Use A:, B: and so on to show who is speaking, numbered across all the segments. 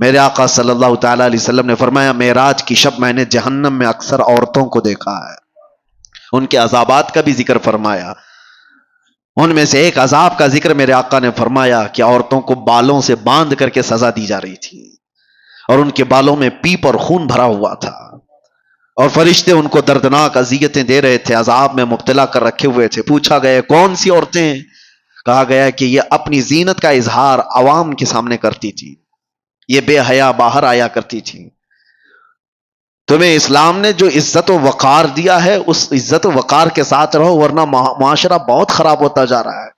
A: میرے آقا صلی اللہ تعالی علیہ وسلم نے فرمایا معراج کی شب میں نے جہنم میں اکثر عورتوں کو دیکھا ہے، ان کے عذابات کا بھی ذکر فرمایا۔ ان میں سے ایک عذاب کا ذکر میرے آقا نے فرمایا کہ عورتوں کو بالوں سے باندھ کر کے سزا دی جا رہی تھی، اور ان کے بالوں میں پیپ اور خون بھرا ہوا تھا، اور فرشتے ان کو دردناک اذیتیں دے رہے تھے، عذاب میں مبتلا کر رکھے ہوئے تھے۔ پوچھا گیا کون سی عورتیں؟ کہا گیا کہ یہ اپنی زینت کا اظہار عوام کے سامنے کرتی تھی، یہ بے حیا باہر آیا کرتی تھی۔ تمہیں اسلام نے جو عزت و وقار دیا ہے اس عزت و وقار کے ساتھ رہو، ورنہ معاشرہ بہت خراب ہوتا جا رہا ہے۔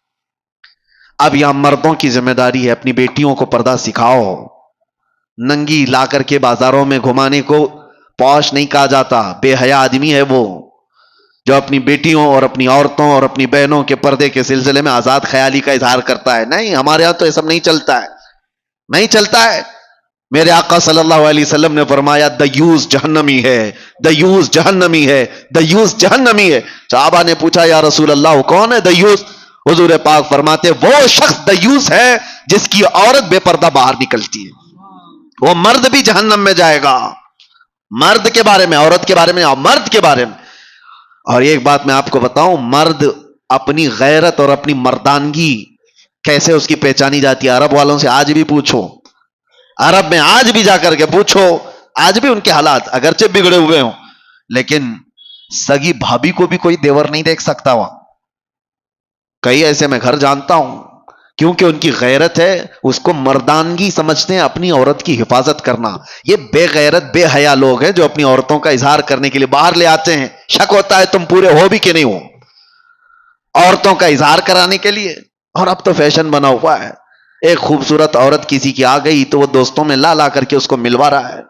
A: اب یہاں مردوں کی ذمہ داری ہے، اپنی بیٹیوں کو پردہ سکھاؤ۔ ننگی لا کر کے بازاروں میں گھمانے کو پوش نہیں کہا جاتا، بے حیا آدمی ہے وہ جو اپنی بیٹیوں اور اپنی عورتوں اور اپنی بہنوں کے پردے کے سلسلے میں آزاد خیالی کا اظہار کرتا ہے۔ نہیں، ہمارے ہاں تو یہ سب نہیں چلتا ہے، نہیں چلتا ہے۔ میرے آقا صلی اللہ علیہ وسلم نے فرمایا دیوس جہنمی ہے، دیوس جہنمی ہے، دیوس جہنمی ہے۔ صحابہ نے پوچھا یا رسول اللہ کون ہے دیوس؟ حضور پاک فرماتے وہ شخص دیوس ہے جس کی عورت بے پردہ باہر نکلتی ہے، وہ مرد بھی جہنم میں جائے گا۔ مرد کے بارے میں، عورت کے بارے میں، مرد کے بارے میں۔ اور ایک بات میں آپ کو بتاؤں، مرد اپنی غیرت اور اپنی مردانگی کیسے اس کی پہچانی جاتی ہے؟ عرب والوں سے آج بھی پوچھو، عرب میں آج بھی جا کر کے پوچھو، آج بھی ان کے حالات اگرچہ بگڑے ہوئے ہوں، لیکن سگی بھابھی کو بھی کوئی دیور نہیں دیکھ سکتا وہاں۔ کئی ایسے میں گھر جانتا ہوں، کیونکہ ان کی غیرت ہے، اس کو مردانگی سمجھتے ہیں اپنی عورت کی حفاظت کرنا۔ یہ بے غیرت بے حیا لوگ ہیں جو اپنی عورتوں کا اظہار کرنے کے لیے باہر لے آتے ہیں، شک ہوتا ہے تم پورے ہو بھی کہ نہیں ہو، عورتوں کا اظہار کرانے کے لیے۔ اور اب تو فیشن بنا ہوا ہے، ایک خوبصورت عورت کسی کی آ گئی تو وہ دوستوں میں لا کر کے اس کو ملوا رہا ہے،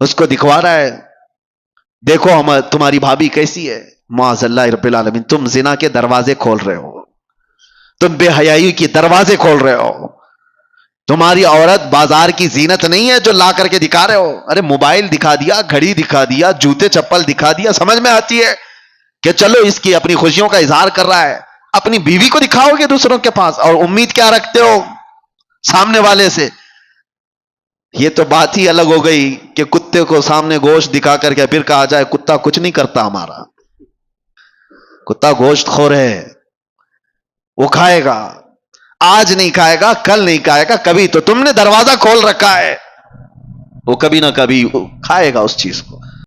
A: اس کو دکھوا رہا ہے، دیکھو ہم تمہاری بھابھی کیسی ہے۔ معاذ اللہ رب العالمین، تم زنا کے دروازے کھول رہے ہو، تم بے حیائی کے دروازے کھول رہے ہو۔ تمہاری عورت بازار کی زینت نہیں ہے جو لا کر کے دکھا رہے ہو۔ ارے موبائل دکھا دیا، گھڑی دکھا دیا، جوتے چپل دکھا دیا، سمجھ میں آتی ہے کہ چلو اس کی اپنی خوشیوں کا اظہار کر رہا ہے، اپنی بیوی کو دکھاؤ گے دوسروں کے پاس، اور امید کیا رکھتے ہو سامنے والے سے؟ یہ تو بات ہی الگ ہو گئی کہ کتے کو سامنے گوشت دکھا کر کے پھر کہا جائے کتا کچھ نہیں کرتا ہمارا، کتا گوشت خور ہے، وہ کھائے گا، آج نہیں کھائے گا، کل نہیں کھائے گا، کبھی تو تم نے دروازہ کھول رکھا ہے، وہ کبھی نہ کبھی کھائے گا اس چیز کو۔